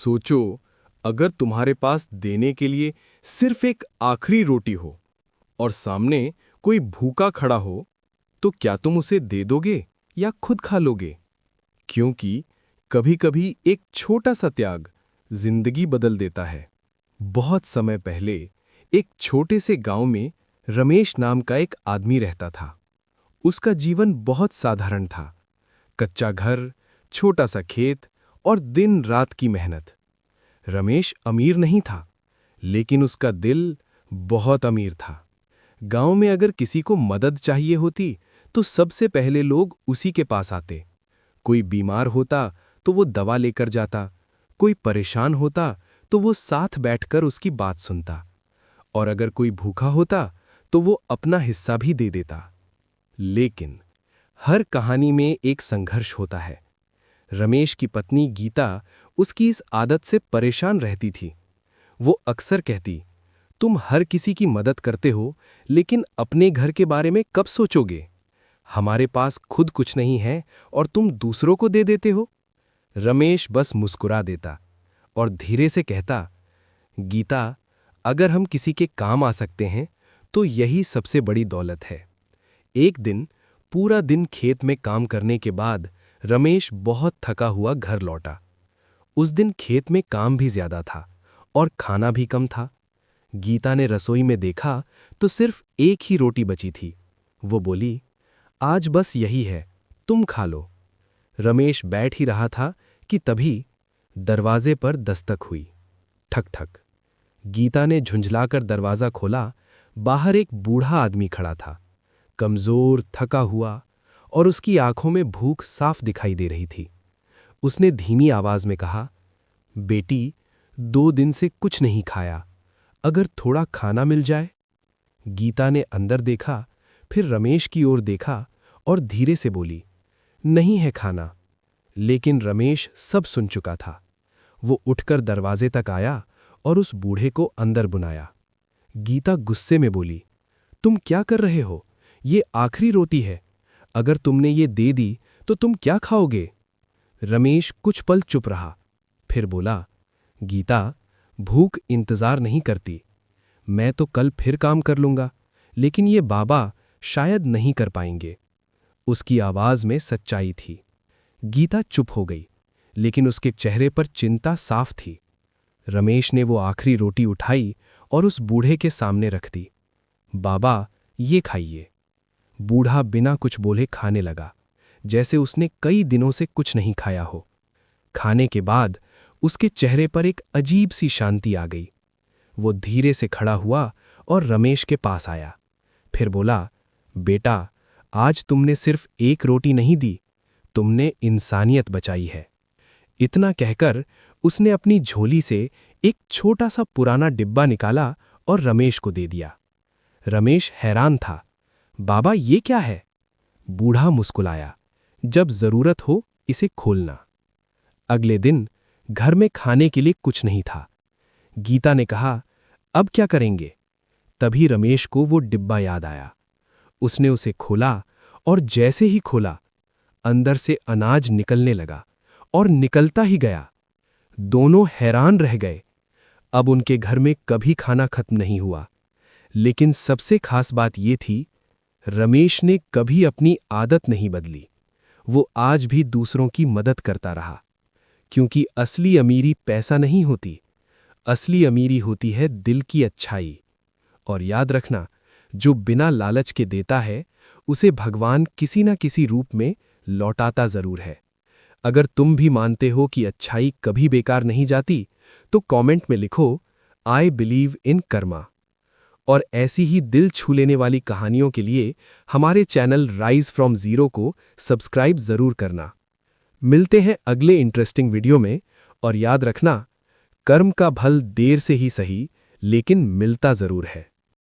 सोचो, अगर तुम्हारे पास देने के लिए सिर्फ एक आखिरी रोटी हो और सामने कोई भूखा खड़ा हो, तो क्या तुम उसे दे दोगे या खुद खा लोगे? क्योंकि कभी-कभी एक छोटा सा त्याग जिंदगी बदल देता है। बहुत समय पहले एक छोटे से गांव में रमेश नाम का एक आदमी रहता था। उसका जीवन बहुत साधारण था। कच्चा घर, छोटा सा खेत और दिन रात की मेहनत। रमेश अमीर नहीं था, लेकिन उसका दिल बहुत अमीर था। गांव में अगर किसी को मदद चाहिए होती, तो सबसे पहले लोग उसी के पास आते। कोई बीमार होता तो वो दवा लेकर जाता, कोई परेशान होता तो वो साथ बैठकर उसकी बात सुनता, और अगर कोई भूखा होता तो वो अपना हिस्सा भी दे देता। लेकिन हर कहानी में एक संघर्ष होता है। रमेश की पत्नी गीता उसकी इस आदत से परेशान रहती थी। वो अक्सर कहती, तुम हर किसी की मदद करते हो, लेकिन अपने घर के बारे में कब सोचोगे? हमारे पास खुद कुछ नहीं है और तुम दूसरों को दे देते हो। रमेश बस मुस्कुरा देता और धीरे से कहता, गीता, अगर हम किसी के काम आ सकते हैं तो यही सबसे बड़ी दौलत है। एक दिन पूरा दिन खेत में काम करने के बाद रमेश बहुत थका हुआ घर लौटा। उस दिन खेत में काम भी ज्यादा था और खाना भी कम था। गीता ने रसोई में देखा तो सिर्फ एक ही रोटी बची थी। वो बोली, आज बस यही है, तुम खा लो। रमेश बैठ ही रहा था कि तभी दरवाजे पर दस्तक हुई। ठक ठक। गीता ने झुंझलाकर दरवाजा खोला। बाहर एक बूढ़ा आदमी खड़ा था, कमजोर, थका हुआ, और उसकी आंखों में भूख साफ दिखाई दे रही थी। उसने धीमी आवाज में कहा, बेटी, 2 दिन से कुछ नहीं खाया, अगर थोड़ा खाना मिल जाए। गीता ने अंदर देखा, फिर रमेश की ओर देखा और धीरे से बोली, नहीं है खाना। लेकिन रमेश सब सुन चुका था। वो उठकर दरवाजे तक आया और उस बूढ़े को अंदर बुलाया। गीता गुस्से में बोली, तुम क्या कर रहे हो? ये आखिरी रोटी है, अगर तुमने ये दे दी तो तुम क्या खाओगे? रमेश कुछ पल चुप रहा, फिर बोला, गीता, भूख इंतजार नहीं करती। मैं तो कल फिर काम कर लूंगा, लेकिन ये बाबा शायद नहीं कर पाएंगे। उसकी आवाज में सच्चाई थी। गीता चुप हो गई, लेकिन उसके चेहरे पर चिंता साफ थी। रमेश ने वो आखिरी रोटी उठाई और उस बूढ़े के सामने रख दी। बाबा, ये खाइए। बूढ़ा बिना कुछ बोले खाने लगा, जैसे उसने कई दिनों से कुछ नहीं खाया हो। खाने के बाद उसके चेहरे पर एक अजीब सी शांति आ गई। वो धीरे से खड़ा हुआ और रमेश के पास आया, फिर बोला, बेटा, आज तुमने सिर्फ एक रोटी नहीं दी, तुमने इंसानियत बचाई है। इतना कहकर उसने अपनी झोली से एक छोटा सा पुराना डिब्बा निकाला और रमेश को दे दिया। रमेश हैरान था, बाबा, ये क्या है? बूढ़ा मुस्कुराया, जब जरूरत हो इसे खोलना। अगले दिन घर में खाने के लिए कुछ नहीं था। गीता ने कहा, अब क्या करेंगे? तभी रमेश को वो डिब्बा याद आया। उसने उसे खोला और जैसे ही खोला, अंदर से अनाज निकलने लगा और निकलता ही गया। दोनों हैरान रह गए। अब उनके घर में कभी खाना खत्म नहीं हुआ। लेकिन सबसे खास बात यह थी, रमेश ने कभी अपनी आदत नहीं बदली। वो आज भी दूसरों की मदद करता रहा, क्योंकि असली अमीरी पैसा नहीं होती, असली अमीरी होती है दिल की अच्छाई। और याद रखना, जो बिना लालच के देता है, उसे भगवान किसी न किसी रूप में लौटाता जरूर है। अगर तुम भी मानते हो कि अच्छाई कभी बेकार नहीं जाती, तो कमेंट में लिखो, आई बिलीव इन कर्मा। और ऐसी ही दिल छू लेने वाली कहानियों के लिए हमारे चैनल राइज फ्रॉम जीरो को सब्सक्राइब जरूर करना। मिलते हैं अगले इंटरेस्टिंग वीडियो में, और याद रखना, कर्म का फल देर से ही सही, लेकिन मिलता जरूर है।